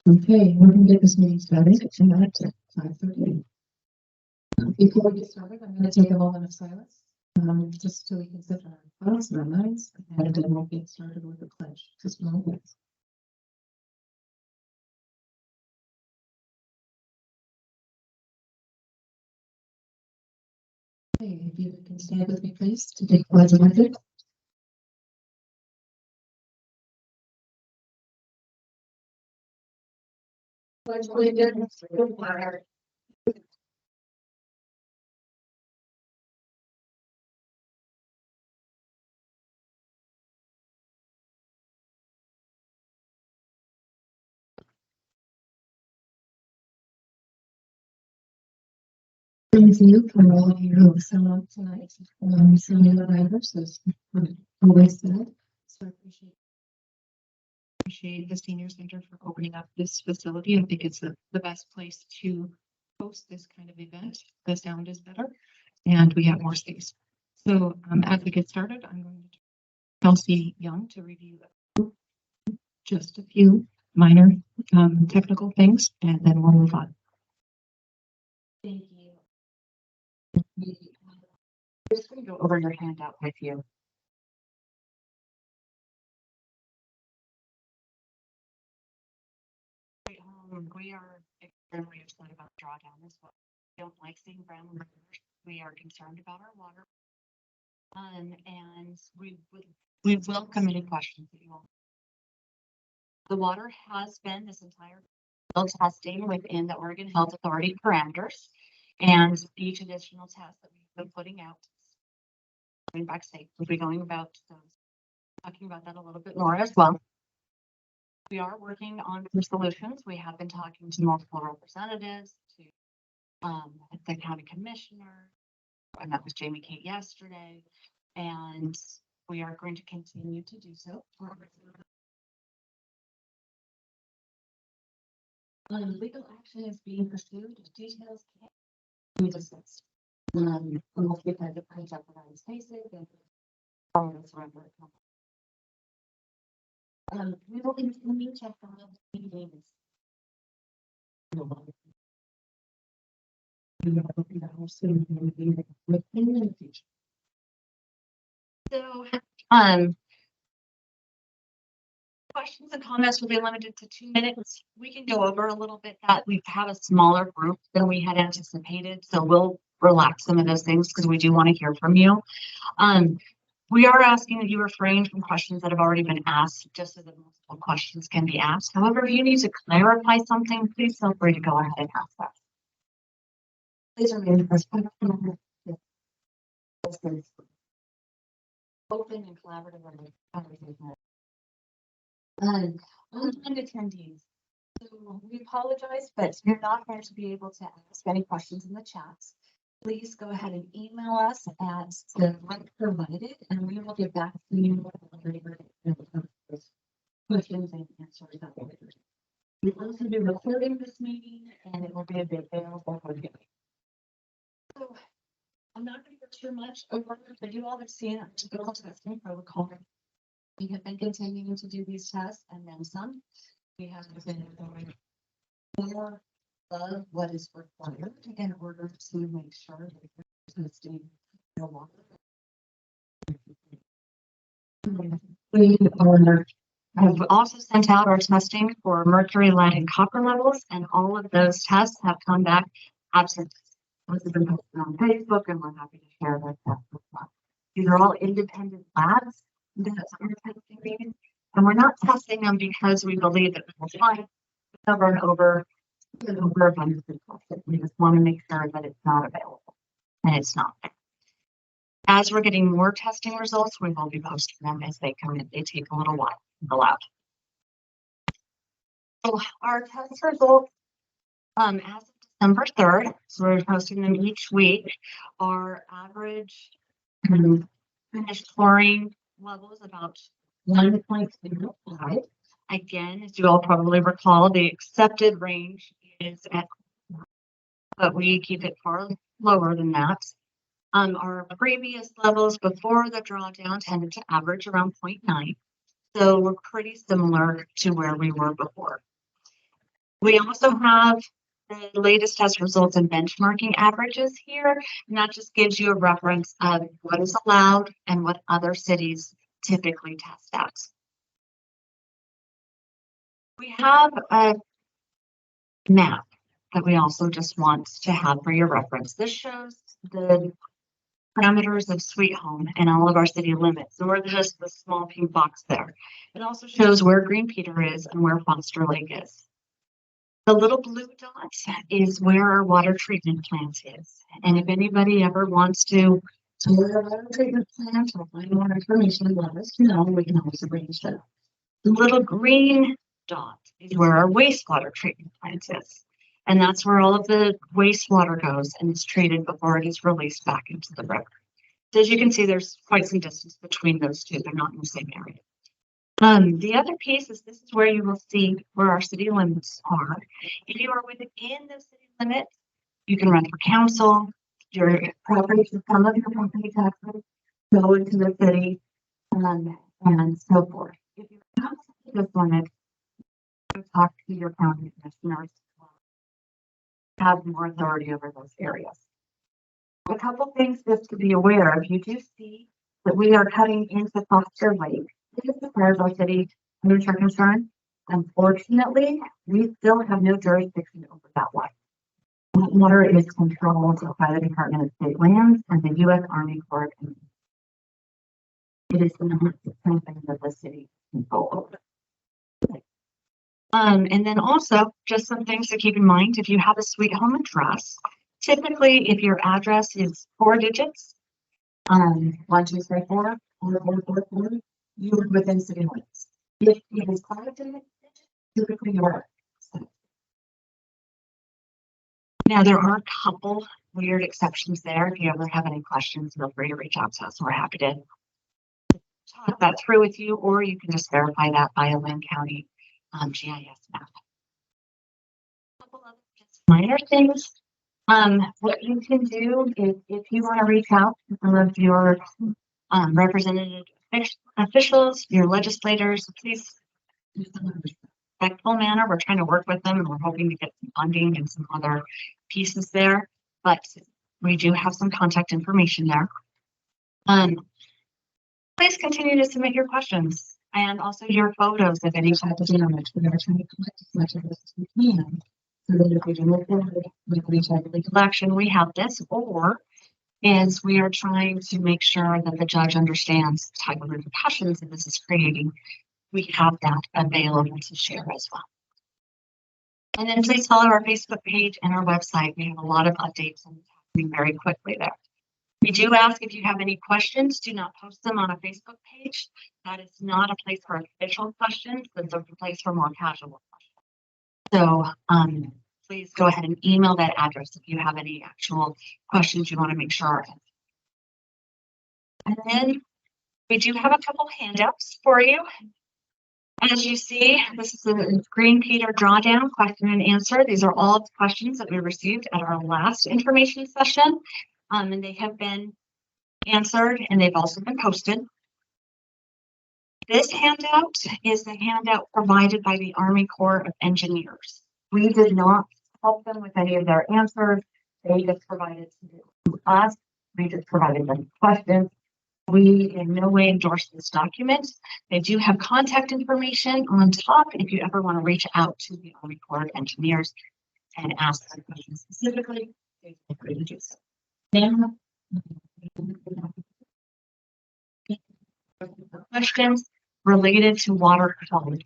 Okay, we're going to get this meeting started at 5:30. Before we get started, I'm going to take a moment of silence, just so we can sit our thoughts and our minds, and then we'll get started with the pledge. Just a moment. Okay, if you can stand with me, please, to take the pledge of allegiance. Pledge allegiance to the flag. Thank you for all of you who have shown up tonight. Some of the drivers, as always said, so I appreciate the Senior Center for opening up this facility. I think it's the best place to host this kind of event. The sound is better and we have more space. So as we get started, I'm going to Kelsey Young to review just a few minor technical things, and then we'll move on. Thank you. I'm just going to go over your handout with you. We are extremely excited about drawdown as well. We don't like seeing brown rivers. We are concerned about our water. And we welcome any questions that you all. The water has been this entire testing within the Oregon Health Authority parameters, and each additional test that we've been putting out, coming back safe, we'll be going about talking about that a little bit more as well. We are working on some solutions. We have been talking to multiple representatives, to the county commissioner. I met with Jamie Kate yesterday, and we are going to continue to do so. Legal action is being pursued. Details can't be discussed. We'll get that to jeopardize basic and we will continue to follow the meetings. So, questions and comments will be limited to 2 minutes. We can go over a little bit that we've had a smaller group than we had anticipated, so we'll relax some of those things because we do want to hear from you. We are asking that you refrain from questions that have already been asked, just so that multiple questions can be asked. However, if you need to clarify something, please feel free to go ahead and ask that. Please remain open and collaborative conversation. On-time attendees. So we apologize, but you're not going to be able to ask any questions in the chats. Please go ahead and email us at the link provided, and we will get back to you with questions and answers. We will also be recording this meeting, and it will be available for you. So I'm not going to go too much over, but you all have seen our typical testing protocol. We have been continuing to do these tests and then some. We have been going more of what is required in order to make sure that we're testing no longer. We have also sent out our testing for mercury, lead, and copper levels, and all of those tests have come back absent. This has been posted on Facebook, and we're happy to share that test with you. These are all independent labs that are testing these, and we're not testing them because we believe that we'll find over and over a bunch of people. We just want to make sure that it's not available, and it's not. As we're getting more testing results, we will be posting them as they come in. They take a little while to fill out. So our test results, as of December 3rd, so we're posting them each week. Our average finished chlorine level is about 1.05. Again, as you all probably recall, the accepted range is at, but we keep it far lower than that. Our previous levels before the drawdown tended to average around 0.9. So we're pretty similar to where we were before. We also have the latest test results and benchmarking averages here, and that just gives you a reference of what is allowed and what other cities typically test at. We have a map that we also just want to have for your reference. This shows the parameters of Sweet Home and all of our city limits. So we're just the small pink box there. It also shows where Green Peter is and where Foster Lake is. The little blue dot is where our water treatment plant is. And if anybody ever wants to tour a water treatment plant or find more information, let us know. We can always arrange that. The little green dot is where our wastewater treatment plant is. And that's where all of the wastewater goes and is treated before it is released back into the river. So as you can see, there's quite some distance between those two. They're not in the same area. The other piece is this is where you will see where our city limits are. If you are within the city limits, you can run for council. Your property, some of your property taxes go into the city, and so forth. If you're outside this limit, talk to your county commissioners. Have more authority over those areas. A couple things just to be aware of. You do see that we are cutting into Foster Lake. This is the Fayetteville City Neutral Concern. Unfortunately, we still have no jurisdiction over that water. That water is controlled by the Department of State Lands and the U.S. Army Corps of Engineers. It is not something that the city controls over. And then also just some things to keep in mind. If you have a Sweet Home address, typically if your address is 4 digits, 1, 2, 3, 4, you are within city limits. If it is 5 digits, typically you are. Now there are a couple weird exceptions there. If you ever have any questions, feel free to reach out to us. We're happy to talk that through with you, or you can just verify that by a Linn County GIS map. A couple of just minor things. What you can do is if you want to reach out to some of your representative officials, your legislators, please do so in a respectful manner. We're trying to work with them and we're hoping to get some funding and some other pieces there, but we do have some contact information there. Please continue to submit your questions and also your photos of any type of damage. We're going to try to collect as much of this as we can so that if we do move forward with any type of legal action, we have this, or is we are trying to make sure that the judge understands the type of repercussions that this is creating. We have that available to share as well. And then please follow our Facebook page and our website. We have a lot of updates and happening very quickly there. We do ask if you have any questions, do not post them on a Facebook page. That is not a place for official questions, it's a place for more casual questions. So please go ahead and email that address if you have any actual questions you want to make sure are answered. And then we do have a couple handouts for you. As you see, this is the Green Peter drawdown question and answer. These are all the questions that we received at our last information session. And they have been answered and they've also been posted. This handout is the handout provided by the Army Corps of Engineers. We did not help them with any of their answers. They just provided to us. We just provided them questions. We in no way endorse this document. They do have contact information on top if you ever want to reach out to the Army Corps of Engineers and ask them questions specifically. Feel free to do so. Questions related to water quality.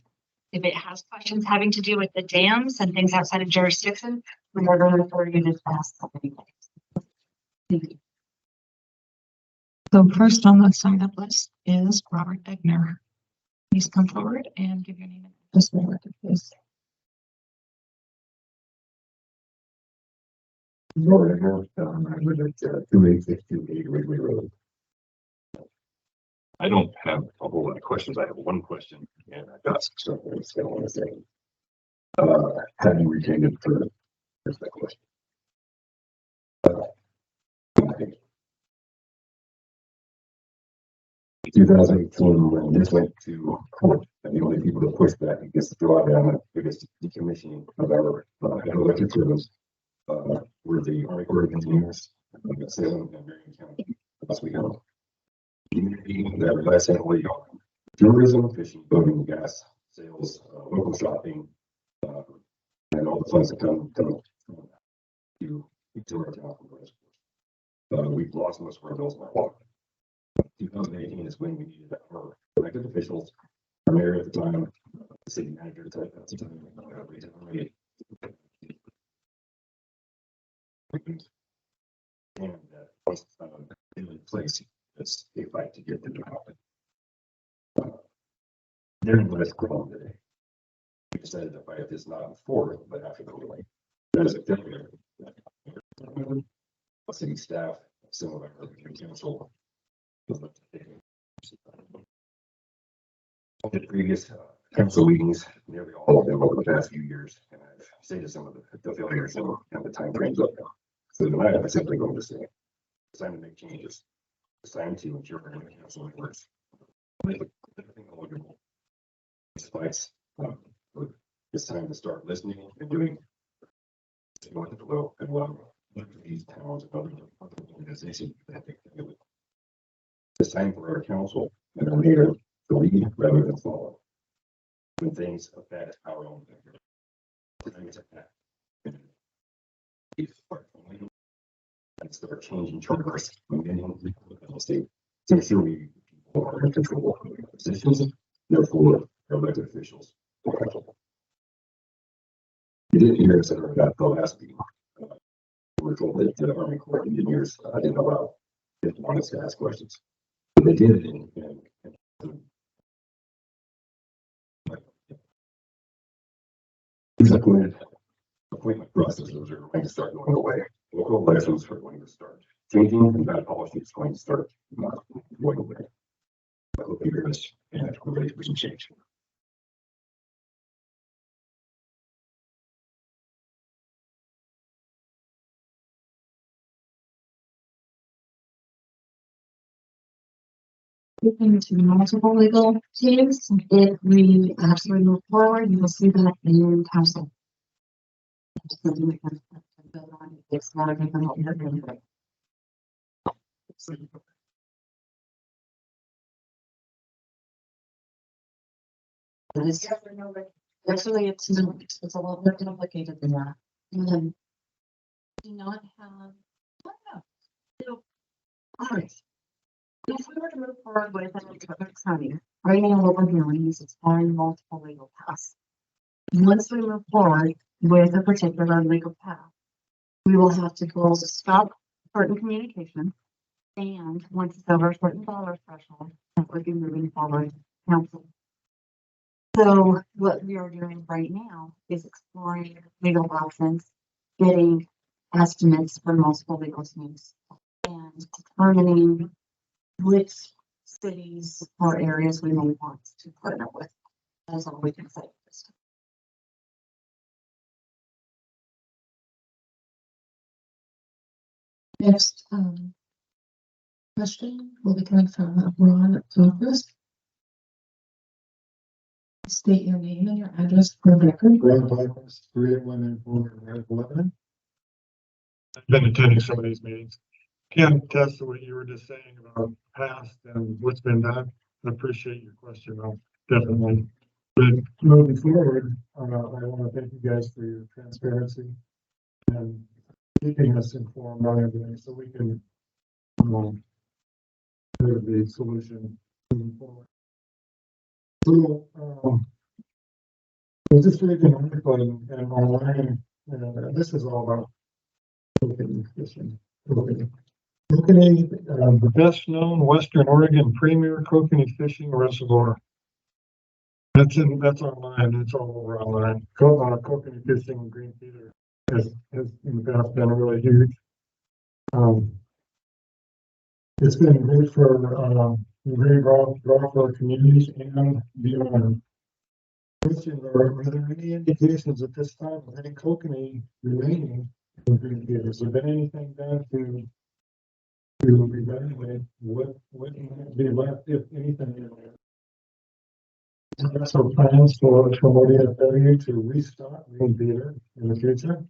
If it has questions having to do with the dams and things outside of jurisdiction, we are going to refer you to ask somebody. Thank you. So first on the sign up list is Robert Egner. Please come forward and give your name and address for the record, please. I live at 2862 Wrigley Road. I don't have a whole lot of questions. I have one question, and I've got some stuff I still want to say. Have you retained it for? There's that question. 2018, when this went to court, and the only people that pushed back against the drawdown, against the decommissioning of our electric service, were the Army Corps of Engineers, Salem and Marion County, Oswego. Community that relies heavily on tourism, fishing, boating, gas sales, local shopping, and all the funds that come to our town. We've lost most of our bills by law. 2018 is when we needed our elected officials, our mayor at the time, the city manager at the time, and that was in place. It's a fight to get them to happen. During the last call today, we decided to fight this not before, but after the ruling. That is a failure. City staff, some of our council. The previous council meetings, nearly all of them over the past few years, and I've stated some of the failures and the time frames up now. So tonight I'm simply going to say it's time to make changes. It's time to ensure our council works. It's time to start listening and doing and allow these towns and other organizations that they can do. It's time for our council and our mayor to lead rather than follow. When things affect our own things affect. And start changing charters and getting the state to ensure we are in control of our positions, therefore our elected officials. You didn't hear us about the last meeting. We were told that the Army Corps of Engineers didn't allow if you wanted to ask questions. But they did. These appointment processes are going to start going away. Local elections are going to start changing, and that policy is going to start going away. I hope you hear this and we're ready for some change. Looking to multiple legal teams, if we actually move forward, you will see that in council. It's not a different what you're doing. Actually, it's a lot more complicated than that. Do not have. All right. If we were to move forward with an county, right now what we're doing is exploring multiple legal paths. Once we move forward with a particular legal path, we will have to go to stop certain communication. And once it's over a certain dollar threshold, that would be moving forward council. So what we are doing right now is exploring legal options, getting estimates for multiple legal teams, and determining which cities or areas we may want to partner with. That's all we can say. Next question will be coming from Ron Tokus. State your name and your address for record. Ron Tokus, 3814 Red Lebanon. I've been attending some of these meetings. Can attest to what you were just saying about past and what's been done. I appreciate your question, though, definitely. But moving forward, I want to thank you guys for your transparency and keeping us informed on everything so we can have the solution moving forward. So, I was just reading an article and online, this is all about kokanee fishing. Kokanee, the best known Western Oregon premier kokanee fishing reservoir. That's online. It's all over online. Kokanee fishing in Green Theater has in the past been really huge. It's been great for very broad for communities and beyond. Questions are there any indications at this time of any kokanee remaining in Green Theater? Has there been anything done to to evaluate what might be left, if anything. In there. And also plans for ODFW to restock Green Theater in the future.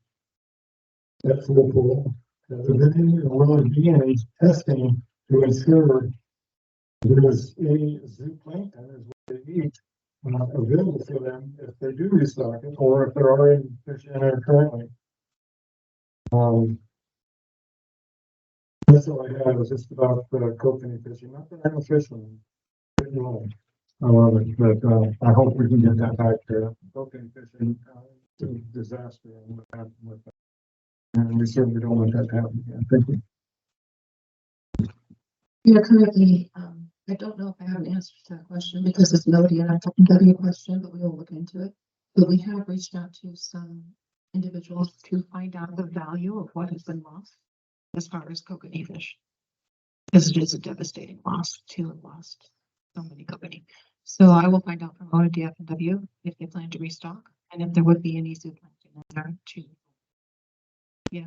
That's the pool. Has there been any, or will there be any testing to ensure there is any zooplankton is what they eat available for them if they do restock it, or if there are any fish in there currently? That's all I had, was just about kokanee fishing, not that I'm a fisherman. I love it, but I hope we can get that back to kokanee fishing, to disaster and what happened with that. And we certainly don't want that to happen again. Thank you. Yeah, currently, I don't know if I have an answer to that question because it's no DNFW question, but we will look into it. But we have reached out to some individuals to find out the value of what has been lost as far as kokanee fish. Because it is a devastating loss to have lost so many kokanee. So I will find out from ODFW if they plan to restock and if there would be any zooplankton in there too. Yeah.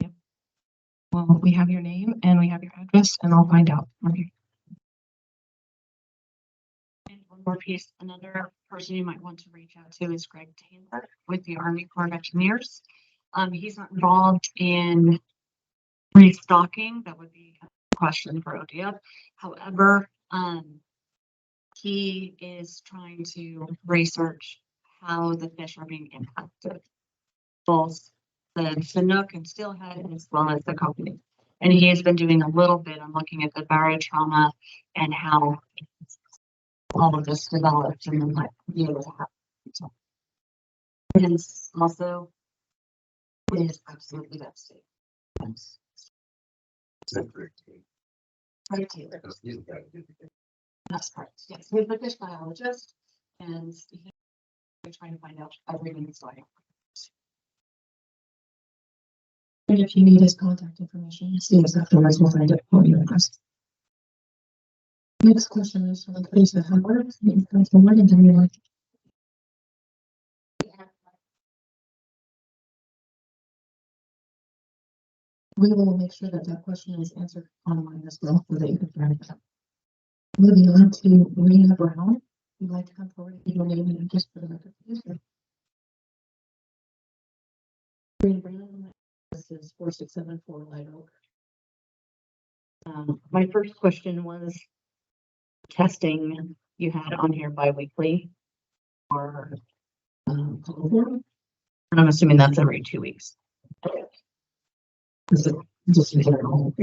Yep. Well, we have your name and we have your address and I'll find out. Okay. And one more piece, another person you might want to reach out to is Greg Taylor with the Army Corps of Engineers. He's not involved in restocking. That would be a question for ODF. However, he is trying to research how the fish are being impacted, both the Chinook and steelhead as well as the kokanee. And he has been doing a little bit on looking at the barotrauma and how all of this developed and then might be able to happen. So, and also it is absolutely devastating. Yes. Right, Taylor. That's correct. Yes, he's a fish biologist and he's trying to find out everything that's going on. And if you need his contact information, see us afterwards, we'll find it for you. Next question is from Lisa Howard. Council Morgan, do you like? We will make sure that that question is answered online as well so that you can find it. Moving on to Marina Brown. You'd like to come forward and give your name and address for the record, please? Marina Brown, this is 4674 Light Oak. My first question was testing you had on here bi-weekly or and I'm assuming that's every 2 weeks. This is just in general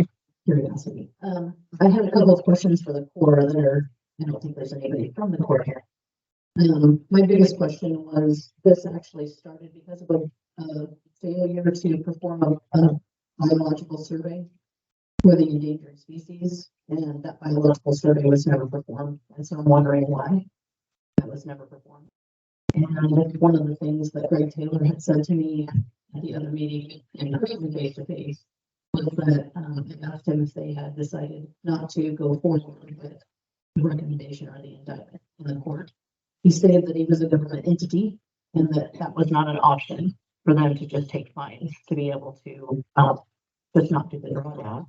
curiosity. I had a couple of questions for the Corps that are, I don't think there's anybody from the Corps here. My biggest question was, this actually started because of a failure to perform a biological survey for the endangered species, and that biological survey was never performed. And so I'm wondering why that was never performed. And one of the things that Greg Taylor had said to me at the other meeting in person face to face was that I asked him if they had decided not to go forward with the recommendation or the indictment in the court. He stated that he was a government entity and that that was not an option for them to just take fines to be able to just not do the drawdown.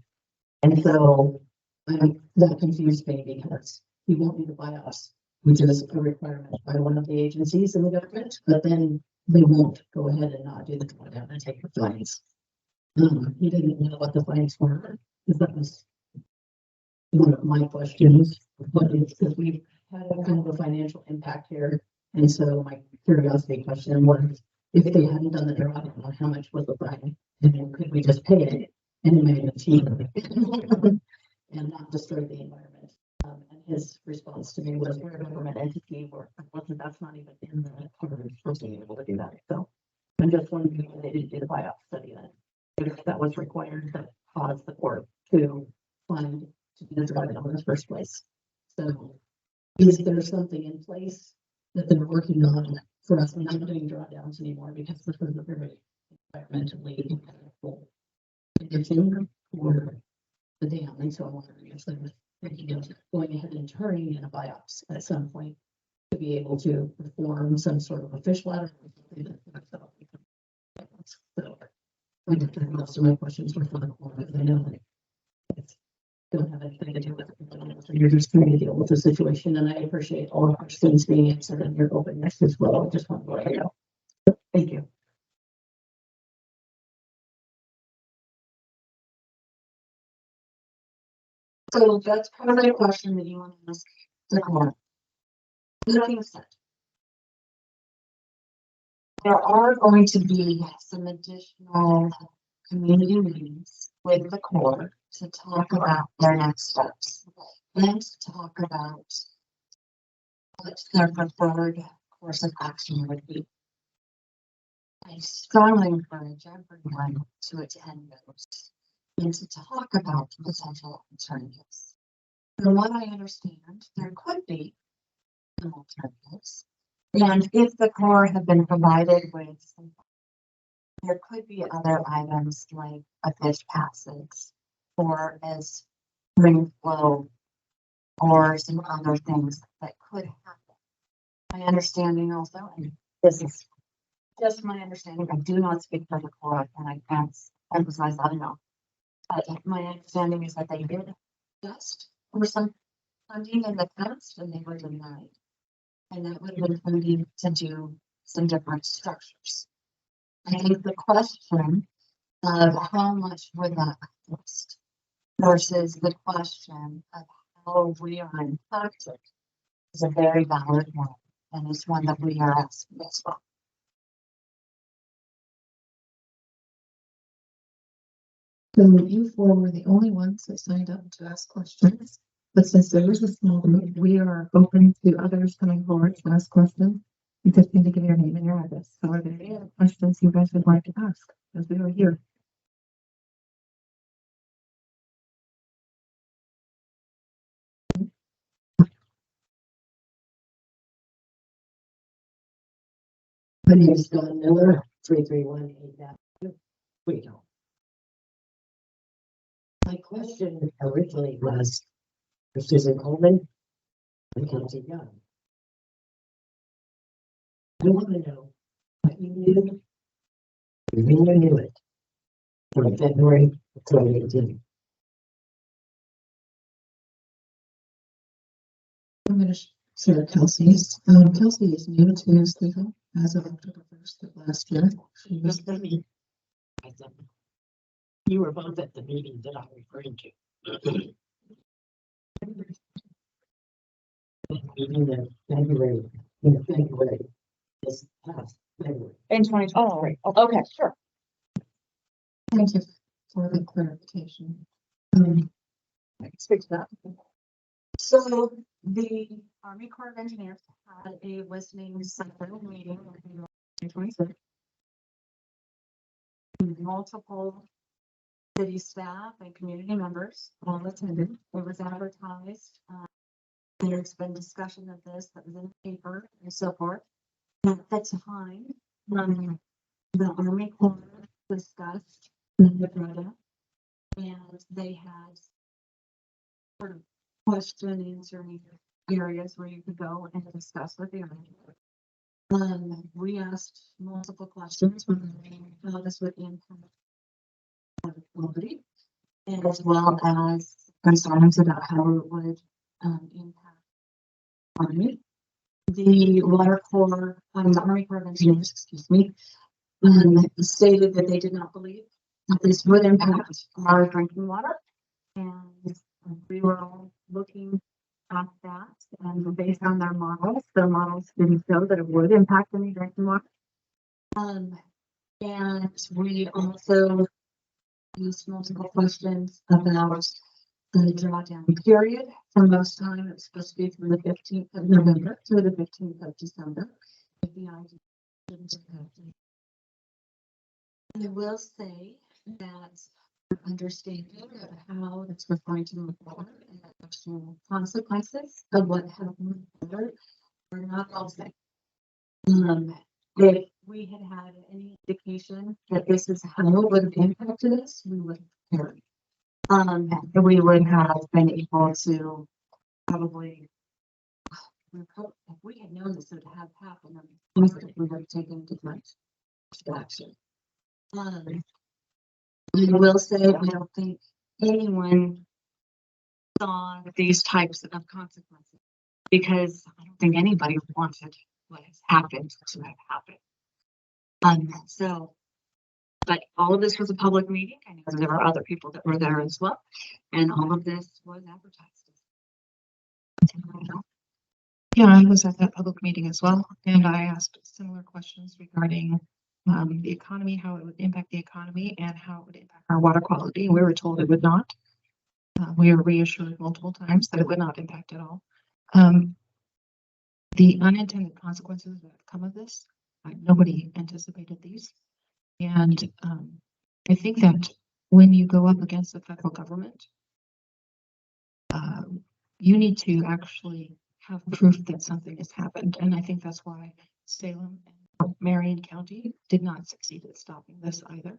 And so that confused me because he won't do the buy-offs, which is a requirement by one of the agencies in the government, but then they won't go ahead and not do the drawdown and take the fines. He didn't know what the fines were, because that was one of my questions. But it's because we've had a kind of a financial impact here, and so my curiosity question was, if they hadn't done the drawdown, how much was the fine, and then could we just pay it and make it cheaper and not destroy the environment? And his response to me was, we're a government entity, that's not even in the coverage for being able to do that. So I'm just wondering if they didn't do the buy-off study then, if that was required that caused the court to find to do the drawdown in the first place. So is there something in place that they're working on for us not doing drawdowns anymore, because this is a very environmentally impactful condition for the dam? And so I'm wondering if they're thinking of going ahead and turning in a buy-offs at some point to be able to perform some sort of a fish ladder or something. So I think most of my questions were for the core, but I know that it's don't have anything to do with it. So you're just trying to deal with the situation, and I appreciate all of our questions being answered and your openness as well. I just want to let you know. Thank you. So that's probably a question that you want to ask the court. That being said, there are going to be some additional community meetings with the court to talk about their next steps and to talk about what their preferred course of action would be. I strongly encourage everyone to attend those and to talk about potential alternatives. From what I understand, there could be some alternatives. And if the Corps had been provided with some, there could be other items like a fish passage or as spring flow or some other things that could happen. My understanding also, and this is just my understanding, I do not speak for the Corps and I can't emphasize that enough. But my understanding is that they did just for some funding in the past and they were denied. And that would have been funding to do some different structures. I think the question of how much would that cost versus the question of how we are impacted is a very valid one. And it's one that we are asking as well. So you four were the only ones that signed up to ask questions. But since there is a small group, we are open to others coming forward to ask questions. You just need to give your name and your address. So are there any other questions you guys would like to ask as we are here? My name is Dawn Miller, 3318. Wait, no. My question originally was for Susan Coleman and Kelsey Young. I want to know what you knew when you knew it from February of 2018. I'm going to share Kelsey's. Kelsey is new to Sligo as of October 1st of last year. She was Let me, I think you were both at the meeting that I'm referring to. The meeting in February, this past February. In 2023. Oh, okay, sure. Thank you for the clarification. I can speak to that. So the Army Corps of Engineers had a listening center meeting in 2026. Multiple city staff and community members all attended. It was advertised. There's been discussion of this that was in the paper and so forth. At the time, the Army Corps discussed the product and they had sort of question answering areas where you could go and discuss with the Army. We asked multiple questions regarding how this would impact quality, and as well as concerns about how it would impact Army. The Water Corps, the Army Corps of Engineers, excuse me, stated that they did not believe that this would impact our drinking water, and we were all looking at that, and based on their models didn't show that it would impact any drinking water. And we also used multiple questions about the drawdown period. For most time, it's supposed to be from the 15th of November to the 15th of December. If the idea didn't happen. I will say that understanding of how this was going to move forward and the actual consequences of what happened forward are not all the same. If we had had any indication that this is how it would have impacted us, we would have prepared. We would have been able to probably, if we had known this would have happened, we would have taken different action. I will say, I don't think anyone saw these types of consequences because I don't think anybody wanted what has happened to have happened. So, but all of this was a public meeting. I know there were other people that were there as well, and all of this was advertised. Yeah, I was at that public meeting as well, and I asked similar questions regarding the economy, how it would impact the economy and how it would impact our water quality. We were told it would not. We were reassured multiple times that it would not impact at all. The unintended consequences that come of this, nobody anticipated these. And I think that when you go up against the federal government, you need to actually have proof that something has happened. And I think that's why Salem and Marion County did not succeed at stopping this either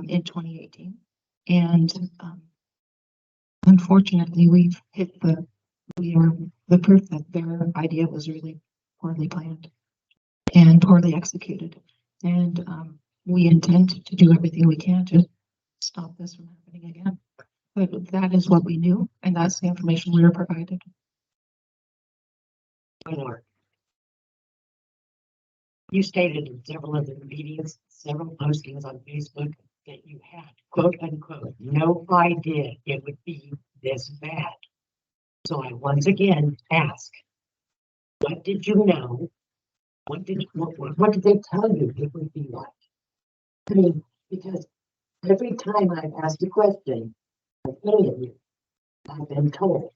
in 2018. And unfortunately, we've hit the proof that their idea was really poorly planned and poorly executed. And we intend to do everything we can to stop this from happening again. But that is what we knew, and that's the information we were provided. Lord. You stated in several of the meetings, several postings on Facebook that you had, quote unquote, no idea it would be this bad. So I once again ask, what did you know? What did they tell you it would be like? I mean, because every time I've asked a question of any of you, I've been told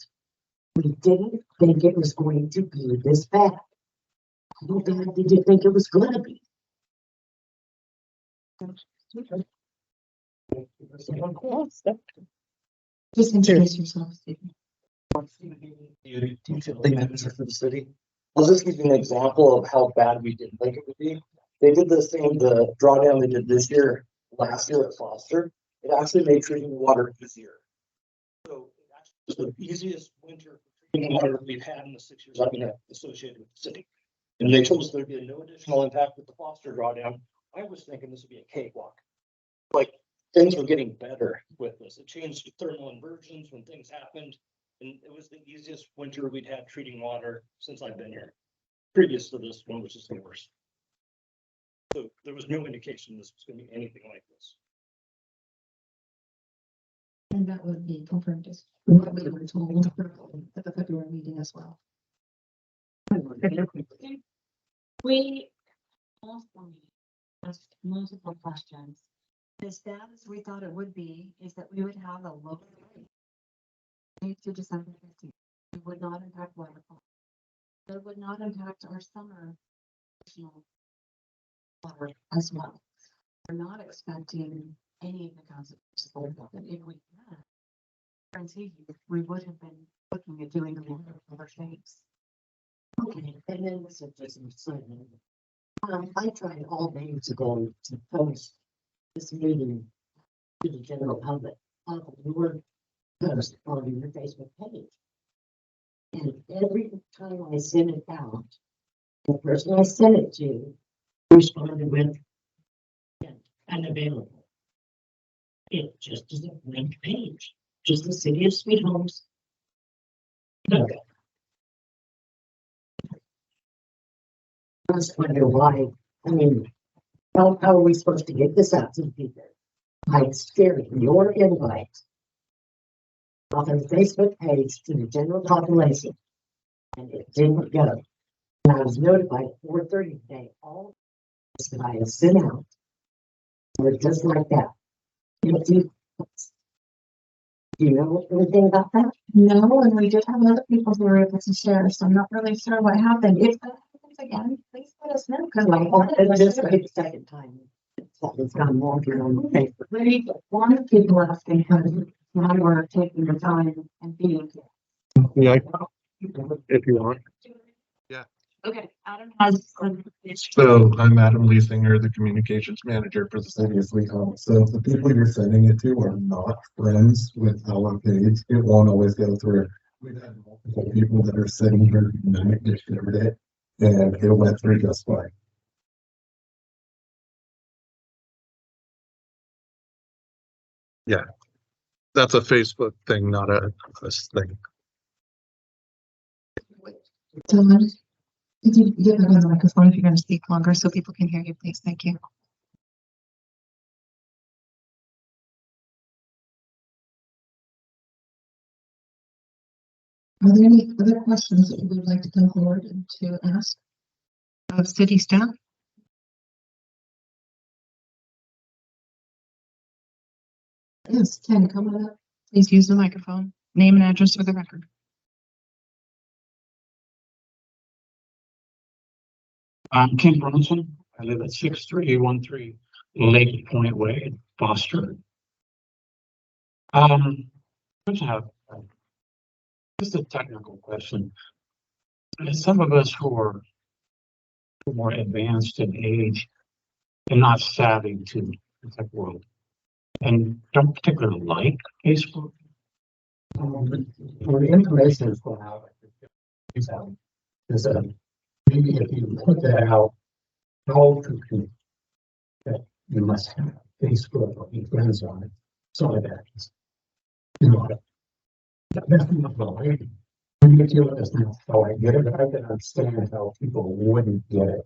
we didn't think it was going to be this bad. How bad did you think it was going to be? Just introduce yourself, Stephen. Utility manager for the city. I'll just give you an example of how bad we didn't think it would be. They did the drawdown they did this year, last year at Foster. It actually made drinking water easier. So it actually was the easiest winter for drinking water we've had in the 6 years I've been associated with the city. And they told us there'd be no additional impact with the Foster drawdown. I was thinking this would be a cakewalk. Like things were getting better with this. It changed to thermal inversions when things happened. And it was the easiest winter we'd had treating water since I've been here. Previous to this one, which is the worst. So there was no indication this was going to be anything like this. And that would be confirmed as what we were told at the February meeting as well. We also asked multiple questions. The status we thought it would be is that we would have a lower rate to December 15th. It would not impact water quality. It would not impact our summer additional water as well. We're not expecting any of the consequences that would happen if we had. Guarantee you, we would have been looking at doing a lot of other things. Okay, and then this is just an assignment. I tried all days ago to post this meeting to the general public off of your post on your Facebook page. And every time I sent it out, the person I sent it to responded with unavailable. It just is a blank page, just the city of Sweet Homes. Okay. I just wonder why, I mean, how are we supposed to get this out to the people? By sharing your invite off of the Facebook page to the general population. And it didn't go. And I was notified at 4:30 today, all this that I had sent out. Were just like that. Do you know anything about that? No, and we did have other people who were able to share, so I'm not really sure what happened. If that happens again, please let us know, because It's just the second time. It's gone longer on the Facebook. we want people asking why we're taking the time and being here. Yeah, if you want. Okay, Adam has. So I'm Adam Leesinger, the communications manager for the city of Sweet Home. So if the people you're sending it to are not friends with our page, it won't always go through. We've had multiple people that are sitting here every day, and it went through just fine. That's a Facebook thing, not a thing. Dylan, could you get back on the microphone if you're going to speak longer so people can hear you, please? Thank you. Are there any other questions that you would like to come forward and to ask of city staff? Yes, Ken, come on up. Please use the microphone. Name and address for the record. I'm Ken Brunson. I live at 6313 Lake Point Way in Foster. I just have just a technical question. Some of us who are more advanced in age and not savvy to the tech world and don't particularly like Facebook. When the information is going out, maybe if you put that out, how to connect, that you must have Facebook or your friends on it, some of that is, you know, that's not the way. When you feel that's not how I get it, but I can understand how people wouldn't get it,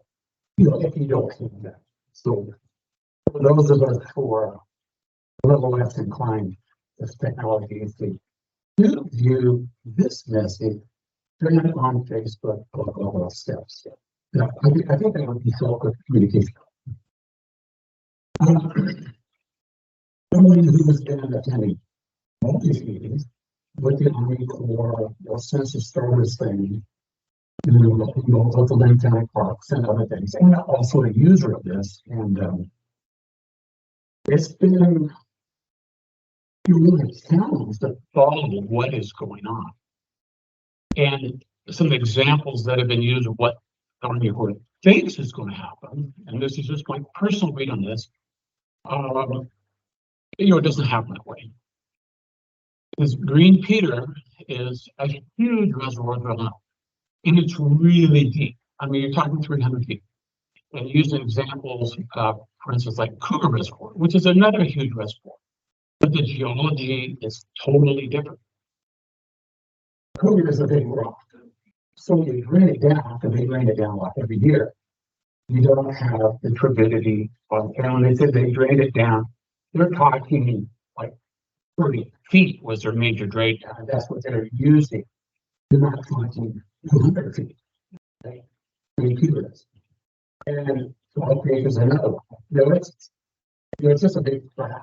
you know, if you don't have that. So for those of us who are a little less inclined as technology is the view this message, turn it on Facebook or all those steps. Now, I think that would be helpful communication. Someone who has been attending all these meetings, with the Army Corps or Census Service thing, you know, local Lane County Parks and other things, and also a user of this, and it's been really challenged to follow what is going on. And some examples that have been used of what the Army Corps thinks is going to happen, and this is just my personal read on this, you know, it doesn't happen that way. Because Green Peter is a huge reservoir runoff, and it's really deep. I mean, you're talking 300 feet. And using examples, for instance, like Cougar Reservoir, which is another huge reservoir, but the geology is totally different. Cougar is a big rock. So you drain it down, and they drain it down like every year. You don't have the turbidity on the ground. They said they drained it down. They're talking like 30 feet was their major drain down. That's what they're using. They're not talking 200 feet. Right? Cougar is. And Salt Creek is another one. You know, it's just a big crack.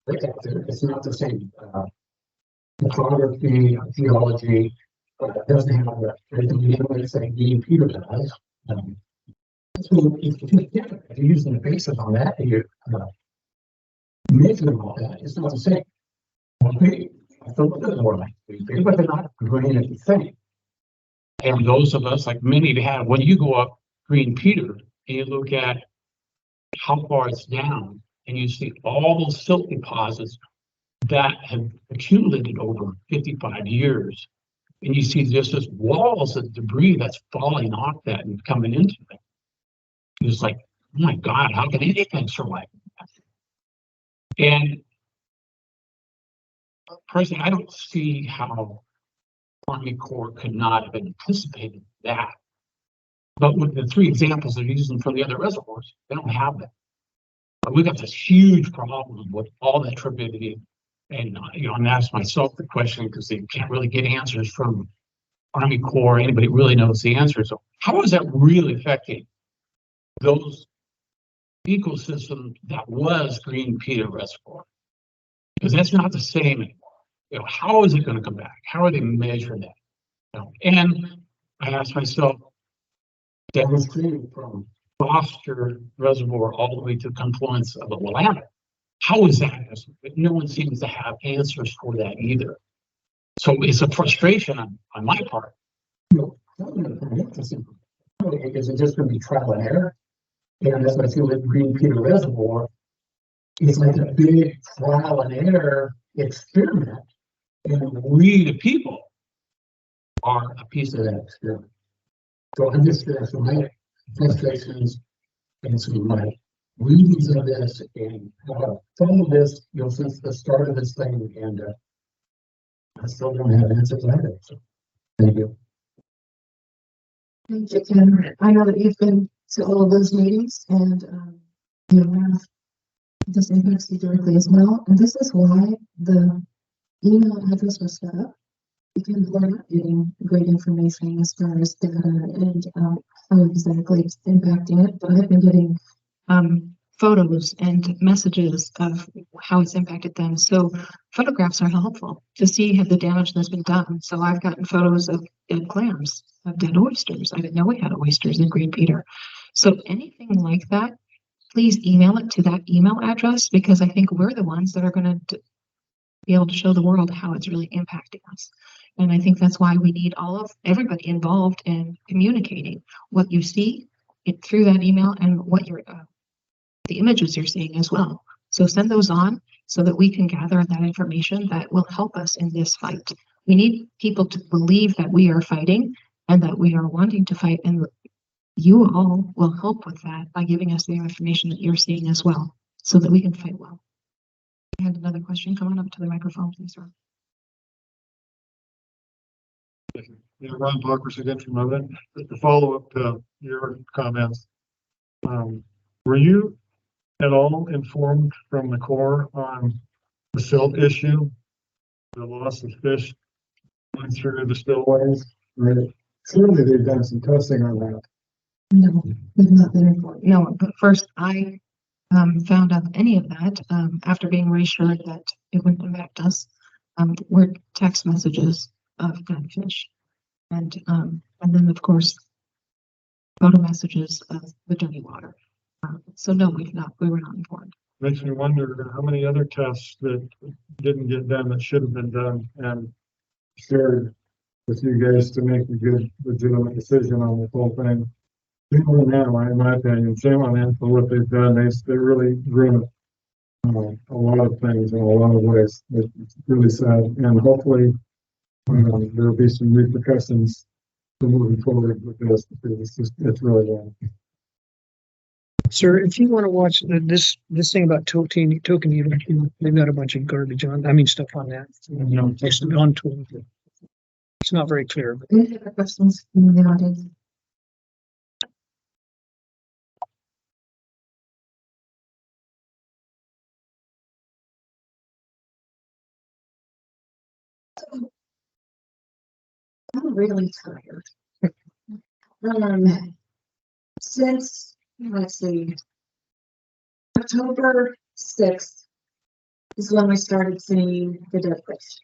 It's not the same topography, geology. It doesn't have the same Green Peter does. So if you're using the basis on that, and you're measuring all that, it's not the same. Okay, it's a little bit more like Green Peter, but they're not green at the same. And those of us, like many have, when you go up Green Peter and you look at how far it's down, and you see all those silt deposits that have accumulated over 55 years. And you see just this walls of debris that's falling off that and coming into it. It's like, oh my God, how can anything survive that? And personally, I don't see how Army Corps could not have anticipated that. But with the three examples they're using from the other reservoirs, they don't have that. But we've got this huge problem with all that turbidity. And, you know, I'm asking myself the question because they can't really get answers from Army Corps. Anybody really knows the answer. So how is that really affecting those ecosystems that was Green Peter Reservoir? Because that's not the same anymore. You know, how is it going to come back? How are they measuring that? You know, and I asked myself, Demonstrating from Foster Reservoir all the way to the confluence of the Willamette. How is that? But no one seems to have answers for that either. So it's a frustration on my part. you know, is it just going to be trial and error? And that's what I feel with Green Peter Reservoir. It's like a big trial and error experiment. And We, the people, are a piece of that experiment. So I'm just there for my frustrations and some of my readings of this and some of this, since the start of this thing, and I still don't have answers either. So, thank you. Thank you, Ken. I know that you've been to all of those meetings and, you have this impacts you directly as well. And this is why the email address was set up. Because we're not getting great information as far as data and, how exactly it's impacting it. But I've been getting, photos and messages of how it's impacted them. So photographs are helpful to see the damage that's been done. So I've gotten photos of dead clams, of dead oysters. I didn't know we had oysters in Green Peter. So anything like that, please email it to that email address, because I think we're the ones that are going to be able to show the world how it's really impacting us. And I think that's why we need everybody involved in communicating what you see through that email and what you're the images you're seeing as well. So send those on so that we can gather that information that will help us in this fight. We need people to believe that we are fighting and that we are wanting to fight, and you all will help with that by giving us the information that you're seeing as well, so that we can fight well. I had another question. Come on up to the microphone, please, sir. Yeah, Ron Parkhurst again from Lebanon. Just to follow up to your comments. Were you at all informed from the Corps on the silt issue? The loss of fish going through the spillways? Right. Clearly they've done some testing on that. No, we've not been informed. No, but first I found out any of that after being reassured that it wouldn't impact us. Were text messages of dead fish, and then of course photo messages of the dirty water. So no, we were not informed. Makes me wonder how many other tests that didn't get done that should have been done and shared with you guys to make a good, legitimate decision on the whole thing. Shame on them, in my opinion. Shame on them for what they've done. They really ruined a lot of things in a lot of ways. It's really sad, and hopefully there'll be some repercussions for moving forward with this, because it's really wrong. Sir, if you want to watch this thing about token eating, they've got a bunch of garbage stuff on that. It's on Twitter. It's not very clear. But Any other questions from the audience? I'm really tired. Since, let's see, October 6th is when we started seeing the dead fish.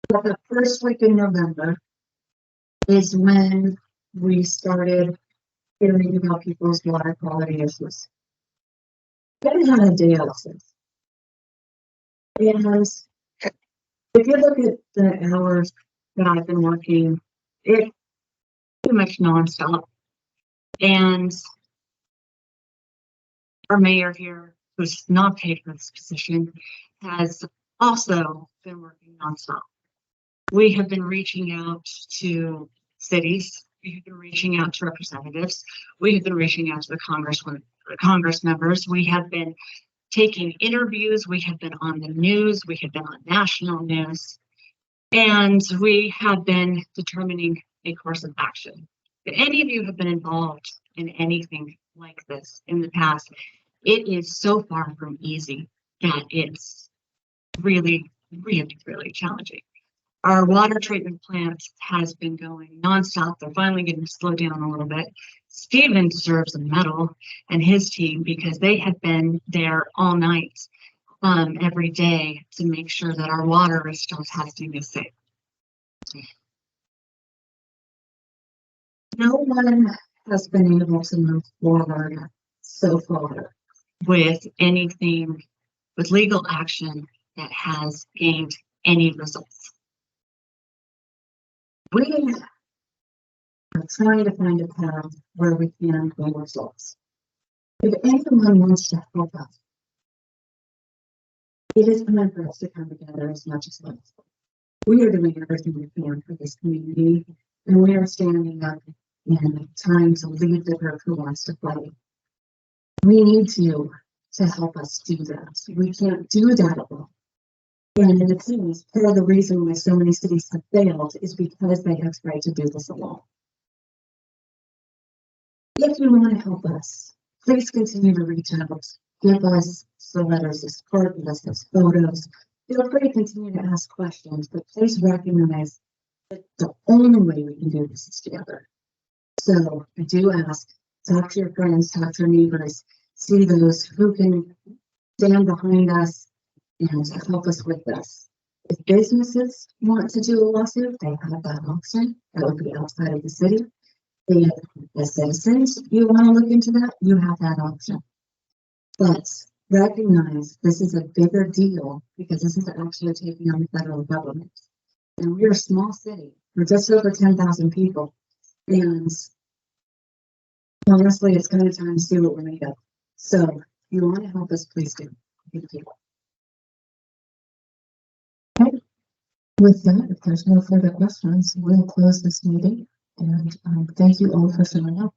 But the first week in November is when we started hearing about people's water quality issues. Then had a day off since. And if you look at the hours that I've been working, it pretty much nonstop. And our mayor here, who's not paid for this position, has also been working nonstop. We have been reaching out to cities. We have been reaching out to representatives. We have been reaching out to the Congress members. We have been taking interviews. We have been on the news. We have been on national news. And we have been determining a course of action. If any of you have been involved in anything like this in the past, it is so far from easy that it's really, really, really challenging. Our water treatment plant has been going nonstop. They're finally getting to slow down a little bit. Stephen deserves a medal and his team, because they have been there all night, every day, to make sure that our water is still testing is safe. No one has been able to move forward so far with anything, with legal action that has gained any results. We are trying to find a path where we can gain results. If anyone wants to help us, it is time for us to come together as much as possible. We are doing everything we can for this community, and we are standing up and trying to lead the group who wants to play. We need you to help us do that. We can't do that alone. And it seems part of the reason why so many cities have failed is because they have tried to do this alone. If you want to help us, please continue to reach out. Give us some letters of support, give us those photos. Feel free to continue to ask questions, but please recognize that the only way we can do this is together. So I do ask, talk to your friends, talk to your neighbors, see those who can stand behind us and help us with this. If businesses want to do a lawsuit, they have that option. That would be outside of the city. If as citizens, you want to look into that, you have that option. But recognize this is a bigger deal because this is actually taking on the federal government. And we're a small city. We're just over 10,000 people. And honestly, it's kind of time to see what we're made of. So if you want to help us, please do. Thank you. Okay. With that, if there's no further questions, we'll close this meeting. And thank you all for showing up.